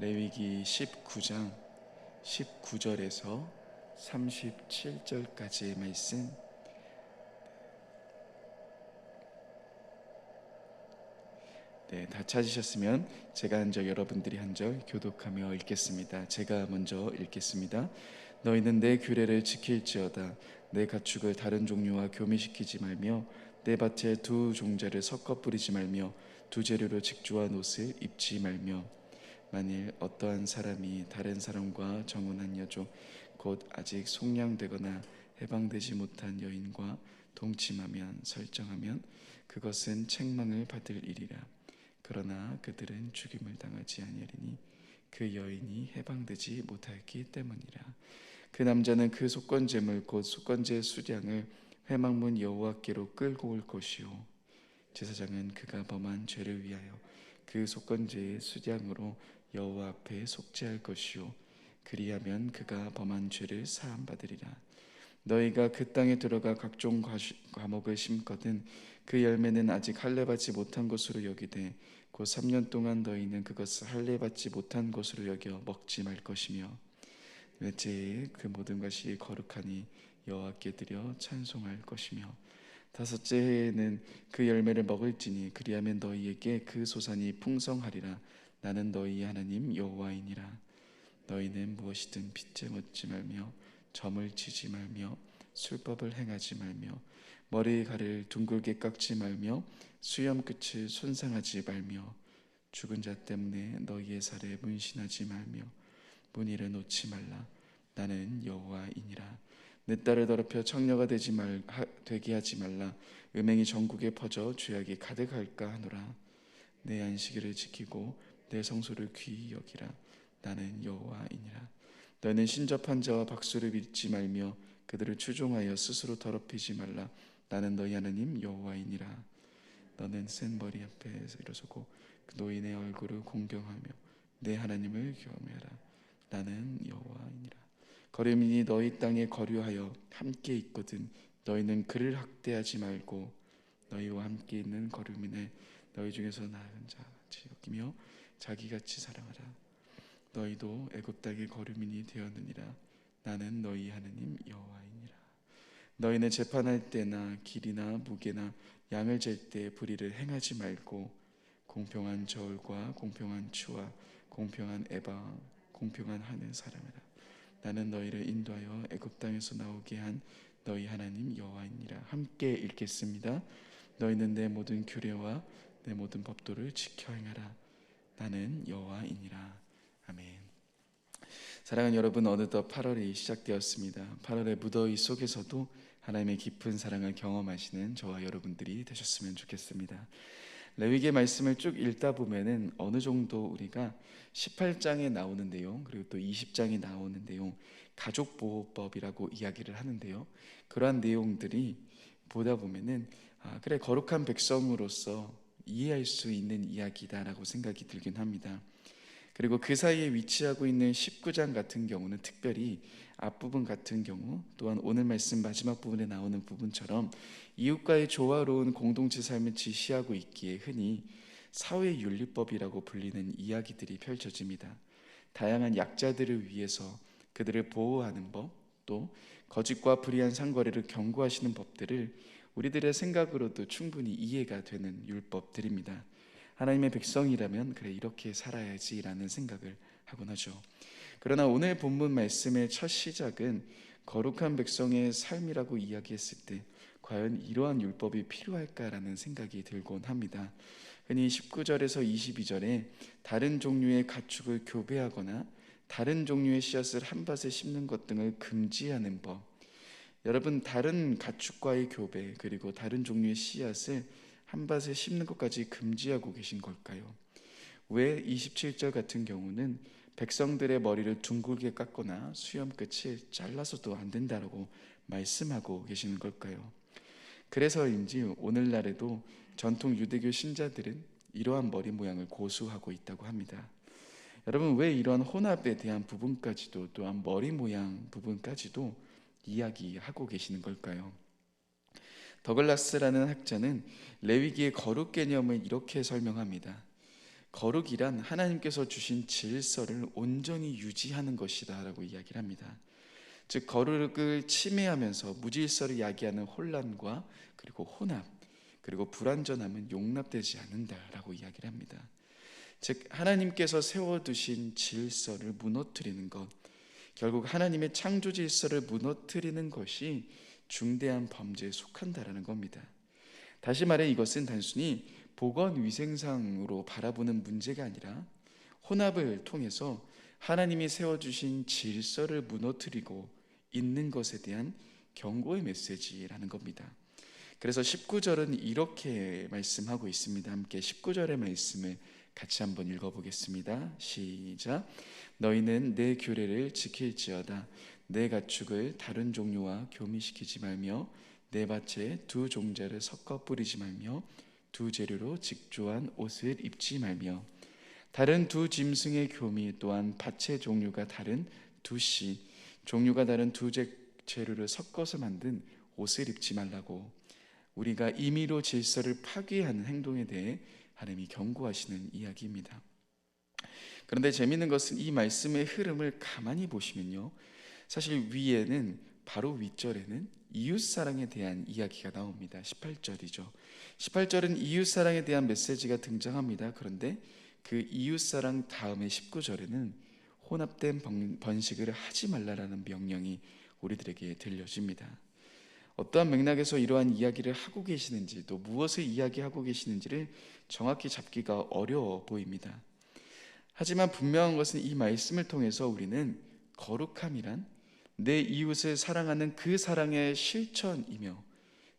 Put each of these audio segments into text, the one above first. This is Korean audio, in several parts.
레위기 19장 19절에서 37절까지의 말씀, 다 찾으셨으면 제가 한 절, 여러분들이 한 절 교독하며 읽겠습니다. 제가 먼저 읽겠습니다. 너희는 내 규례를 지킬지어다. 내 가축을 다른 종류와 교미시키지 말며 내 밭에 두 종자를 섞어 뿌리지 말며 두 재료로 직조한 옷을 입지 말며 만일 어떠한 사람이 다른 사람과 정혼한 여종 곧 아직 속량되거나 해방되지 못한 여인과 동침하면 설정하면 그것은 책망을 받을 일이라. 그러나 그들은 죽임을 당하지 아니하리니 그 여인이 해방되지 못하였기 때문이라. 그 남자는 그 속건제물 곧 속건제 수량을 회막문 여호와께로 끌고 올 것이요 제사장은 그가 범한 죄를 위하여 그 속건제의 수량으로 여호와 앞에 속죄할 것이요 그리하면 그가 범한 죄를 사함 받으리라. 너희가 그 땅에 들어가 각종 과목을 심거든 그 열매는 아직 할례 받지 못한 것으로 여기되 곧 3년 동안 너희는 그것을 할례 받지 못한 것으로 여겨 먹지 말 것이며 넷째에 그 모든 것이 거룩하니 여호와께 드려 찬송할 것이며 다섯째 해에는 그 열매를 먹을지니 그리하면 너희에게 그 소산이 풍성하리라. 나는 너희 하나님 여호와이니라. 너희는 무엇이든 빚쟁 얻지 말며 점을 치지 말며 술법을 행하지 말며 머리 가를 둥글게 깎지 말며 수염 끝을 손상하지 말며 죽은 자 때문에 너희의 살에 문신하지 말며 문의를 놓지 말라. 나는 여호와이니라. 내 딸을 더럽혀 청녀가 되게 하지 말라. 음행이 전국에 퍼져 죄악이 가득할까 하노라. 내 안식일을 지키고 내 성소를 귀히 여기라. 나는 여호와이니라. 너희는 신접한 자와 박수를 빚지 말며 그들을 추종하여 스스로 더럽히지 말라. 나는 너희 하나님 여호와이니라. 너는 센 머리 앞에 일어서고 그 노인의 얼굴을 공경하며 내 하나님을 경외하라. 나는 여호와이니라. 거류민이 너희 땅에 거류하여 함께 있거든 너희는 그를 학대하지 말고 너희와 함께 있는 거류민을 너희 중에서 나은 자같이 여기며 자기같이 사랑하라. 너희도 애굽 땅의 거류민이 되었느니라. 나는 너희 하나님 여호와이니라. 너희는 재판할 때나 길이나 무게나 양을 잴 때 불의를 행하지 말고 공평한 저울과 공평한 추와 공평한 에바 공평한 한을 사랑하라. 나는 너희를 인도하여 애굽 땅에서 나오게 한 너희 하나님 여호와이니라. 함께 읽겠습니다. 너희는 내 모든 규례와 내 모든 법도를 지켜 행하라. 나는 여호와이니라. 아멘. 사랑하는 여러분, 어느덧 8월이 시작되었습니다. 8월의 무더위 속에서도 하나님의 깊은 사랑을 경험하시는 저와 여러분들이 되셨으면 좋겠습니다. 레위기의 말씀을 쭉 읽다 보면은 어느 정도 우리가 18장에 나오는 내용 그리고 또 20장에 나오는 내용 가족보호법이라고 이야기를 하는데요. 그러한 내용들이 보다 보면은 그래 거룩한 백성으로서 이해할 수 있는 이야기다라고 생각이 들긴 합니다. 그리고 그 사이에 위치하고 있는 19장 같은 경우는 특별히 앞부분 같은 경우 또한 오늘 말씀 마지막 부분에 나오는 부분처럼 이웃과의 조화로운 공동체 삶을 지시하고 있기에 흔히 사회윤리법이라고 불리는 이야기들이 펼쳐집니다. 다양한 약자들을 위해서 그들을 보호하는 법, 또 거짓과 불의한 상거래를 경고하시는 법들을 우리들의 생각으로도 충분히 이해가 되는 율법들입니다. 하나님의 백성이라면 그래 이렇게 살아야지라는 생각을 하곤 하죠. 그러나 오늘 본문 말씀의 첫 시작은 거룩한 백성의 삶이라고 이야기했을 때 과연 이러한 율법이 필요할까라는 생각이 들곤 합니다. 흔히 19절에서 22절에 다른 종류의 가축을 교배하거나 다른 종류의 씨앗을 한 밭에 심는 것 등을 금지하는 법. 여러분, 다른 가축과의 교배 그리고 다른 종류의 씨앗을 한 밭에 심는 것까지 금지하고 계신 걸까요? 왜 27절 같은 경우는 백성들의 머리를 둥글게 깎거나 수염 끝을 잘라서도 안 된다라고 말씀하고 계시는 걸까요? 그래서인지 오늘날에도 전통 유대교 신자들은 이러한 머리 모양을 고수하고 있다고 합니다. 여러분, 왜 이러한 혼합에 대한 부분까지도 또한 머리 모양 부분까지도 이야기하고 계시는 걸까요? 더글라스라는 학자는 레위기의 거룩 개념을 이렇게 설명합니다. 거룩이란 하나님께서 주신 질서를 온전히 유지하는 것이다 라고 이야기를 합니다. 즉 거룩을 침해하면서 무질서를 야기하는 혼란과 그리고 혼합 그리고 불완전함은 용납되지 않는다라고 이야기를 합니다. 즉 하나님께서 세워두신 질서를 무너뜨리는 것, 결국 하나님의 창조 질서를 무너뜨리는 것이 중대한 범죄에 속한다라는 겁니다. 다시 말해 이것은 단순히 보건위생상으로 바라보는 문제가 아니라 혼합을 통해서 하나님이 세워주신 질서를 무너뜨리고 있는 것에 대한 경고의 메시지라는 겁니다. 그래서 19절은 이렇게 말씀하고 있습니다. 함께 19절의 말씀을 같이 한번 읽어보겠습니다. 시작. 너희는 내 규례를 지킬지어다. 내 가축을 다른 종류와 교미시키지 말며 내 밭에 두 종자를 섞어 뿌리지 말며 두 재료로 직조한 옷을 입지 말며 다른 두 짐승의 교미 또한 밭의 종류가 다른 두 씨 종류가 다른 두 재료를 섞어서 만든 옷을 입지 말라고. 우리가 임의로 질서를 파괴하는 행동에 대해 하나님이 경고하시는 이야기입니다. 그런데 재미있는 것은 이 말씀의 흐름을 가만히 보시면요, 사실 위에는 바로 윗절에는 이웃사랑에 대한 이야기가 나옵니다. 18절이죠. 18절은 이웃사랑에 대한 메시지가 등장합니다. 그런데 그 이웃사랑 다음에 19절에는 혼합된 번식을 하지 말라라는 명령이 우리들에게 들려집니다. 어떠한 맥락에서 이러한 이야기를 하고 계시는지 또 무엇을 이야기하고 계시는지를 정확히 잡기가 어려워 보입니다. 하지만 분명한 것은 이 말씀을 통해서 우리는 거룩함이란 내 이웃을 사랑하는 그 사랑의 실천이며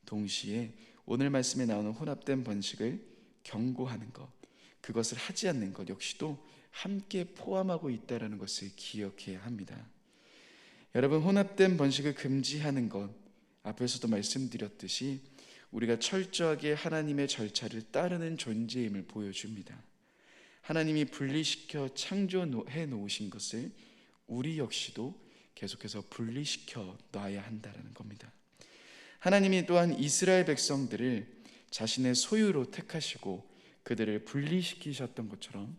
동시에 오늘 말씀에 나오는 혼합된 번식을 경고하는 것, 그것을 하지 않는 것 역시도 함께 포함하고 있다는 것을 기억해야 합니다. 여러분, 혼합된 번식을 금지하는 것, 앞에서도 말씀드렸듯이 우리가 철저하게 하나님의 절차를 따르는 존재임을 보여줍니다. 하나님이 분리시켜 창조해 놓으신 것을 우리 역시도 계속해서 분리시켜 놔야 한다는 겁니다. 하나님이 또한 이스라엘 백성들을 자신의 소유로 택하시고 그들을 분리시키셨던 것처럼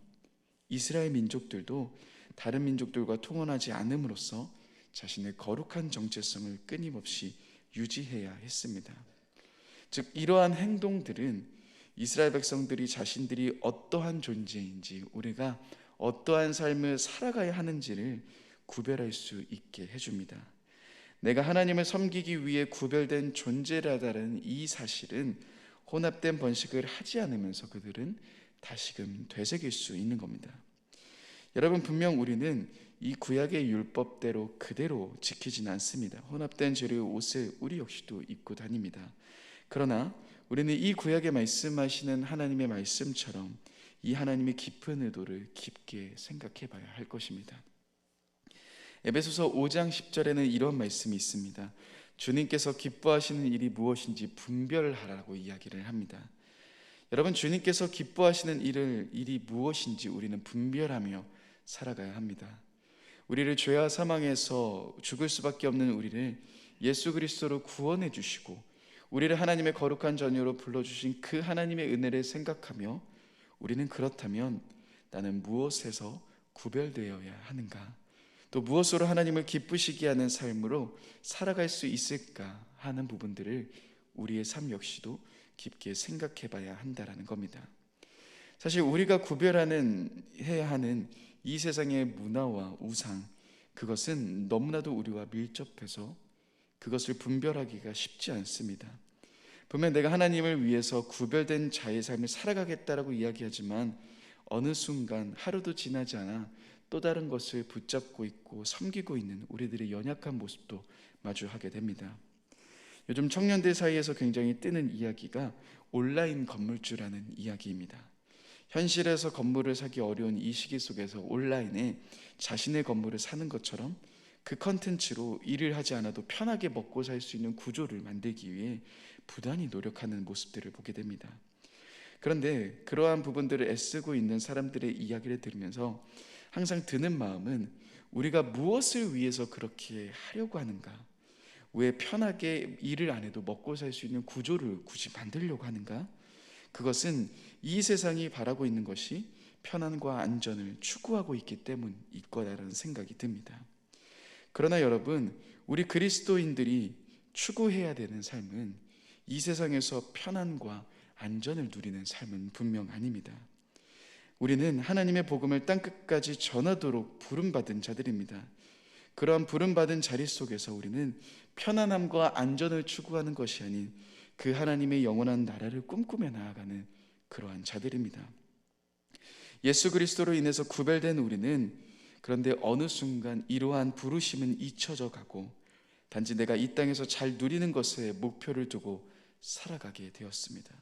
이스라엘 민족들도 다른 민족들과 통혼하지 않음으로써 자신의 거룩한 정체성을 끊임없이 유지해야 했습니다. 즉 이러한 행동들은 이스라엘 백성들이 자신들이 어떠한 존재인지, 우리가 어떠한 삶을 살아가야 하는지를 구별할 수 있게 해줍니다. 내가 하나님을 섬기기 위해 구별된 존재라다는 이 사실은 혼합된 번식을 하지 않으면서 그들은 다시금 되새길 수 있는 겁니다. 여러분, 분명 우리는 이 구약의 율법대로 그대로 지키지는 않습니다. 혼합된 재료의 옷을 우리 역시도 입고 다닙니다. 그러나 우리는 이 구약에 말씀하시는 하나님의 말씀처럼 이 하나님의 깊은 의도를 깊게 생각해 봐야 할 것입니다. 에베소서 5장 10절에는 이런 말씀이 있습니다. 주님께서 기뻐하시는 일이 무엇인지 분별하라고 이야기를 합니다. 여러분, 주님께서 기뻐하시는 일이 무엇인지 우리는 분별하며 살아가야 합니다. 우리를 죄와 사망에서 죽을 수밖에 없는 우리를 예수 그리스도로 구원해 주시고 우리를 하나님의 거룩한 자녀로 불러주신 그 하나님의 은혜를 생각하며 우리는 그렇다면 나는 무엇에서 구별되어야 하는가, 또 무엇으로 하나님을 기쁘시게 하는 삶으로 살아갈 수 있을까 하는 부분들을 우리의 삶 역시도 깊게 생각해 봐야 한다는 겁니다. 사실 우리가 구별해야 하는 이 세상의 문화와 우상, 그것은 너무나도 우리와 밀접해서 그것을 분별하기가 쉽지 않습니다. 분명 내가 하나님을 위해서 구별된 자의 삶을 살아가겠다라고 이야기하지만 어느 순간 하루도 지나지 않아 또 다른 것을 붙잡고 있고 섬기고 있는 우리들의 연약한 모습도 마주하게 됩니다. 요즘 청년들 사이에서 굉장히 뜨는 이야기가 온라인 건물주라는 이야기입니다. 현실에서 건물을 사기 어려운 이 시기 속에서 온라인에 자신의 건물을 사는 것처럼 그 컨텐츠로 일을 하지 않아도 편하게 먹고 살 수 있는 구조를 만들기 위해 부단히 노력하는 모습들을 보게 됩니다. 그런데 그러한 부분들을 애쓰고 있는 사람들의 이야기를 들으면서 항상 드는 마음은 우리가 무엇을 위해서 그렇게 하려고 하는가? 왜 편하게 일을 안 해도 먹고 살 수 있는 구조를 굳이 만들려고 하는가? 그것은 이 세상이 바라고 있는 것이 편안과 안전을 추구하고 있기 때문일 거라는 생각이 듭니다. 그러나 여러분, 우리 그리스도인들이 추구해야 되는 삶은 이 세상에서 편안과 안전을 누리는 삶은 분명 아닙니다. 우리는 하나님의 복음을 땅끝까지 전하도록 부름받은 자들입니다. 그러한 부름받은 자리 속에서 우리는 편안함과 안전을 추구하는 것이 아닌 그 하나님의 영원한 나라를 꿈꾸며 나아가는 그러한 자들입니다. 예수 그리스도로 인해서 구별된 우리는 그런데 어느 순간 이러한 부르심은 잊혀져 가고 단지 내가 이 땅에서 잘 누리는 것에 목표를 두고 살아가게 되었습니다.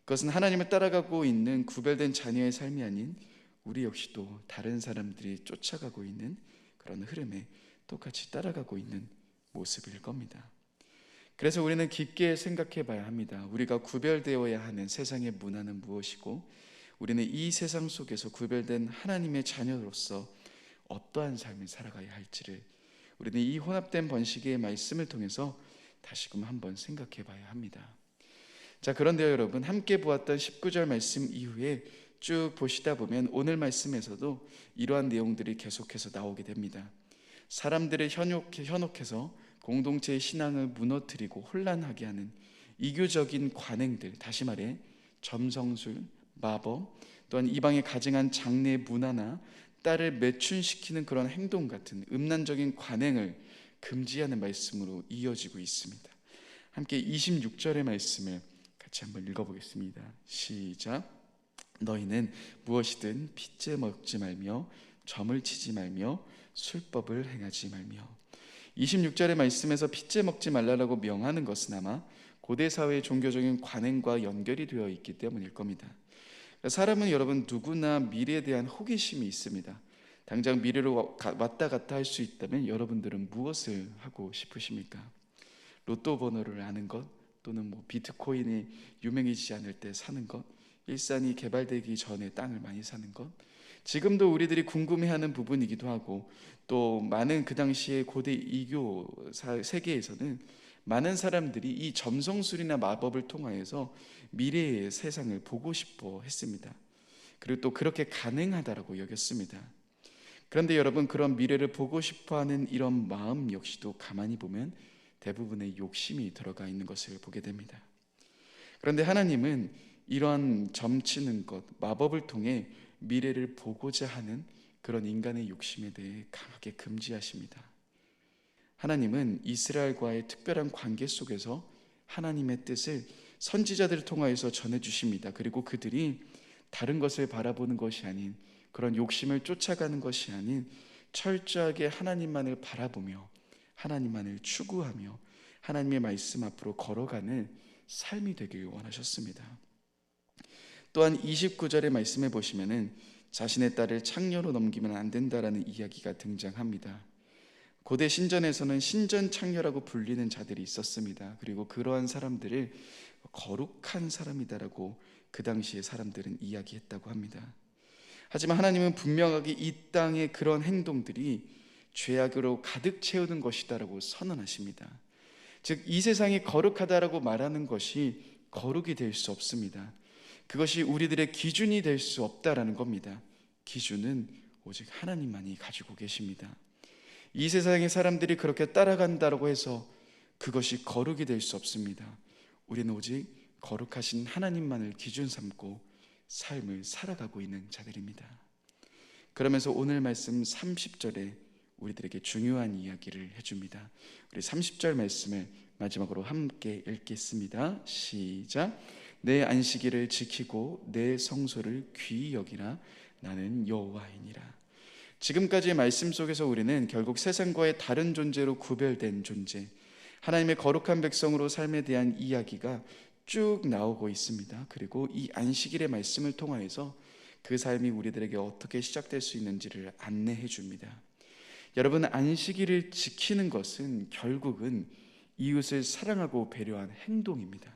그것은 하나님을 따라가고 있는 구별된 자녀의 삶이 아닌 우리 역시도 다른 사람들이 쫓아가고 있는 그런 흐름에 똑같이 따라가고 있는 모습일 겁니다. 그래서 우리는 깊게 생각해 봐야 합니다. 우리가 구별되어야 하는 세상의 문화는 무엇이고 우리는 이 세상 속에서 구별된 하나님의 자녀로서 어떠한 삶을 살아가야 할지를 우리는 이 혼합된 번식의 말씀을 통해서 다시금 한번 생각해 봐야 합니다. 자, 그런데요 여러분, 함께 보았던 19절 말씀 이후에 쭉 보시다 보면 오늘 말씀에서도 이러한 내용들이 계속해서 나오게 됩니다. 사람들의 현혹해서 공동체의 신앙을 무너뜨리고 혼란하게 하는 이교적인 관행들, 다시 말해 점성술, 마법, 또한 이방에 가증한 장래 문화나 딸을 매춘시키는 그런 행동 같은 음란적인 관행을 금지하는 말씀으로 이어지고 있습니다. 함께 26절의 말씀을 같이 한번 읽어보겠습니다. 시작. 너희는 무엇이든 핏째 먹지 말며 점을 치지 말며 술법을 행하지 말며. 26절의 말씀에서 핏째 먹지 말라라고 명하는 것은 아마 고대 사회의 종교적인 관행과 연결이 되어 있기 때문일 겁니다. 사람은 여러분 누구나 미래에 대한 호기심이 있습니다. 당장 미래로 왔다 갔다 할 수 있다면 여러분들은 무엇을 하고 싶으십니까? 로또 번호를 아는 것, 또는 비트코인이 유명해지지 않을 때 사는 것, 일산이 개발되기 전에 땅을 많이 사는 것, 지금도 우리들이 궁금해하는 부분이기도 하고, 또 많은 그 당시에 고대 이교 세계에서는 많은 사람들이 이 점성술이나 마법을 통하여서 미래의 세상을 보고 싶어 했습니다. 그리고 또 그렇게 가능하다라고 여겼습니다. 그런데 여러분, 그런 미래를 보고 싶어하는 이런 마음 역시도 가만히 보면 대부분의 욕심이 들어가 있는 것을 보게 됩니다. 그런데 하나님은 이러한 점치는 것, 마법을 통해 미래를 보고자 하는 그런 인간의 욕심에 대해 강하게 금지하십니다. 하나님은 이스라엘과의 특별한 관계 속에서 하나님의 뜻을 선지자들을 통하여서 전해주십니다. 그리고 그들이 다른 것을 바라보는 것이 아닌, 그런 욕심을 쫓아가는 것이 아닌 철저하게 하나님만을 바라보며 하나님만을 추구하며 하나님의 말씀 앞으로 걸어가는 삶이 되길 원하셨습니다. 또한 29절의 말씀에 보시면은 자신의 딸을 창녀로 넘기면 안 된다라는 이야기가 등장합니다. 고대 신전에서는 신전 창녀라고 불리는 자들이 있었습니다. 그리고 그러한 사람들을 거룩한 사람이다라고 그 당시에 사람들은 이야기했다고 합니다. 하지만 하나님은 분명하게 이 땅의 그런 행동들이 죄악으로 가득 채우는 것이다라고 선언하십니다. 즉, 이 세상이 거룩하다라고 말하는 것이 거룩이 될 수 없습니다. 그것이 우리들의 기준이 될 수 없다라는 겁니다. 기준은 오직 하나님만이 가지고 계십니다. 이 세상의 사람들이 그렇게 따라간다고 해서 그것이 거룩이 될 수 없습니다. 우리는 오직 거룩하신 하나님만을 기준 삼고 삶을 살아가고 있는 자들입니다. 그러면서 오늘 말씀 30절에 우리들에게 중요한 이야기를 해줍니다. 우리 30절 말씀을 마지막으로 함께 읽겠습니다. 시작. 내 안식일을 지키고 내 성소를 귀히 여기라. 나는 여호와이니라. 지금까지의 말씀 속에서 우리는 결국 세상과의 다른 존재로 구별된 존재, 하나님의 거룩한 백성으로 삶에 대한 이야기가 쭉 나오고 있습니다. 그리고 이 안식일의 말씀을 통하여서 그 삶이 우리들에게 어떻게 시작될 수 있는지를 안내해 줍니다. 여러분, 안식일을 지키는 것은 결국은 이웃을 사랑하고 배려한 행동입니다.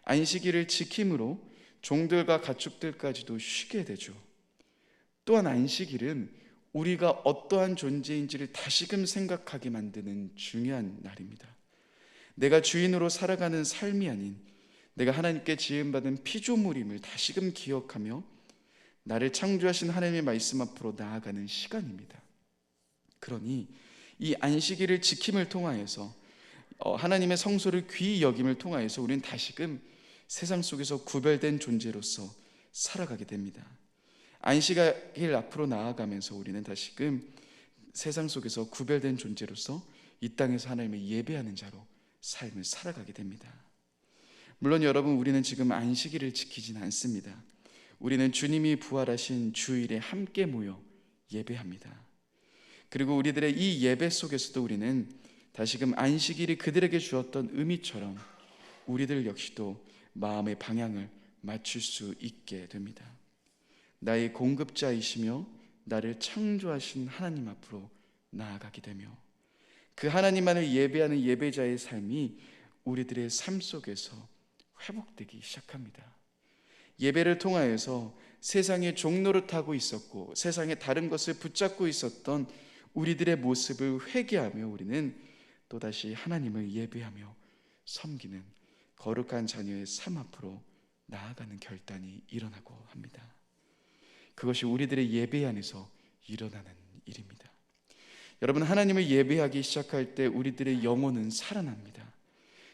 안식일을 지킴으로 종들과 가축들까지도 쉬게 되죠. 또한 안식일은 우리가 어떠한 존재인지를 다시금 생각하게 만드는 중요한 날입니다. 내가 주인으로 살아가는 삶이 아닌 내가 하나님께 지음받은 피조물임을 다시금 기억하며 나를 창조하신 하나님의 말씀 앞으로 나아가는 시간입니다. 그러니 이 안식일을 지킴을 통하여서 하나님의 성소를 귀히 여김을 통하여서 우리는 다시금 세상 속에서 구별된 존재로서 살아가게 됩니다. 안식일 앞으로 나아가면서 우리는 다시금 세상 속에서 구별된 존재로서 이 땅에서 하나님을 예배하는 자로 삶을 살아가게 됩니다. 물론 여러분, 우리는 지금 안식일을 지키진 않습니다. 우리는 주님이 부활하신 주일에 함께 모여 예배합니다. 그리고 우리들의 이 예배 속에서도 우리는 다시금 안식일이 그들에게 주었던 의미처럼 우리들 역시도 마음의 방향을 맞출 수 있게 됩니다. 나의 공급자이시며 나를 창조하신 하나님 앞으로 나아가게 되며 그 하나님만을 예배하는 예배자의 삶이 우리들의 삶 속에서 회복되기 시작합니다. 예배를 통하여서 세상의 종노릇하고 있었고 세상의 다른 것을 붙잡고 있었던 우리들의 모습을 회개하며 우리는 또다시 하나님을 예배하며 섬기는 거룩한 자녀의 삶 앞으로 나아가는 결단이 일어나고 합니다. 그것이 우리들의 예배 안에서 일어나는 일입니다. 여러분, 하나님을 예배하기 시작할 때 우리들의 영혼은 살아납니다.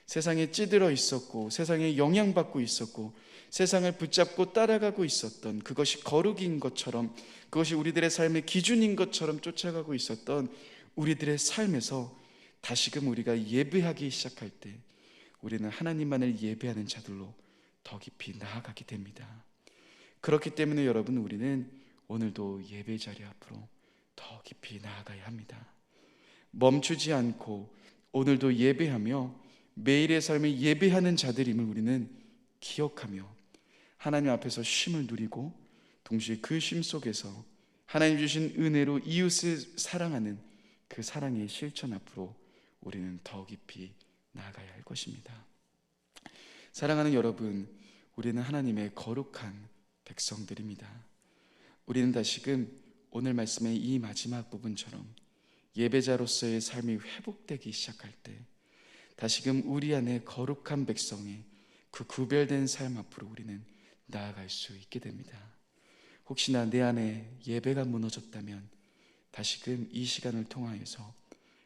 세상에 찌들어 있었고 세상에 영향받고 있었고 세상을 붙잡고 따라가고 있었던 그것이 거룩인 것처럼 그것이 우리들의 삶의 기준인 것처럼 쫓아가고 있었던 우리들의 삶에서 다시금 우리가 예배하기 시작할 때 우리는 하나님만을 예배하는 자들로 더 깊이 나아가게 됩니다. 그렇기 때문에 여러분, 우리는 오늘도 예배 자리 앞으로 더 깊이 나아가야 합니다. 멈추지 않고 오늘도 예배하며 매일의 삶을 예배하는 자들임을 우리는 기억하며 하나님 앞에서 쉼을 누리고 동시에 그 쉼 속에서 하나님 주신 은혜로 이웃을 사랑하는 그 사랑의 실천 앞으로 우리는 더 깊이 나아가야 할 것입니다. 사랑하는 여러분, 우리는 하나님의 거룩한 백성들입니다. 우리는 다시금 오늘 말씀의 이 마지막 부분처럼 예배자로서의 삶이 회복되기 시작할 때 다시금 우리 안에 거룩한 백성의 그 구별된 삶 앞으로 우리는 나아갈 수 있게 됩니다. 혹시나 내 안에 예배가 무너졌다면 다시금 이 시간을 통하여서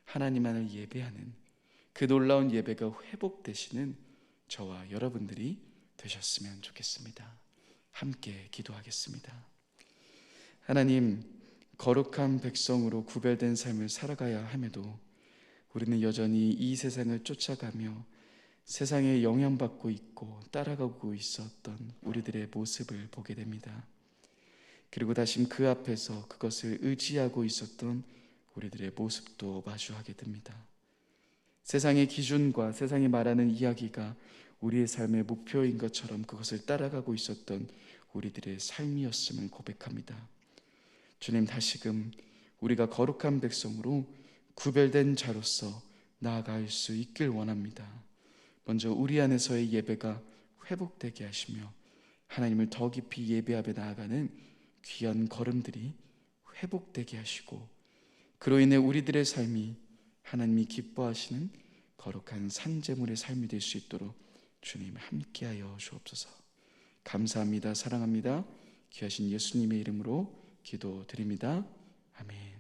하나님만을 예배하는 그 놀라운 예배가 회복되시는 저와 여러분들이 되셨으면 좋겠습니다. 함께 기도하겠습니다. 하나님, 거룩한 백성으로 구별된 삶을 살아가야 함에도 우리는 여전히 이 세상을 쫓아가며 세상에 영향받고 있고 따라가고 있었던 우리들의 모습을 보게 됩니다. 그리고 다시 그 앞에서 그것을 의지하고 있었던 우리들의 모습도 마주하게 됩니다. 세상의 기준과 세상이 말하는 이야기가 우리의 삶의 목표인 것처럼 그것을 따라가고 있었던 우리들의 삶이었음을 고백합니다. 주님, 다시금 우리가 거룩한 백성으로 구별된 자로서 나아갈 수 있길 원합니다. 먼저 우리 안에서의 예배가 회복되게 하시며 하나님을 더 깊이 예배하며 나아가는 귀한 걸음들이 회복되게 하시고 그로 인해 우리들의 삶이 하나님이 기뻐하시는 거룩한 산제물의 삶이 될 수 있도록 주님 함께하여 주옵소서. 감사합니다. 사랑합니다. 귀하신 예수님의 이름으로 기도드립니다. 아멘.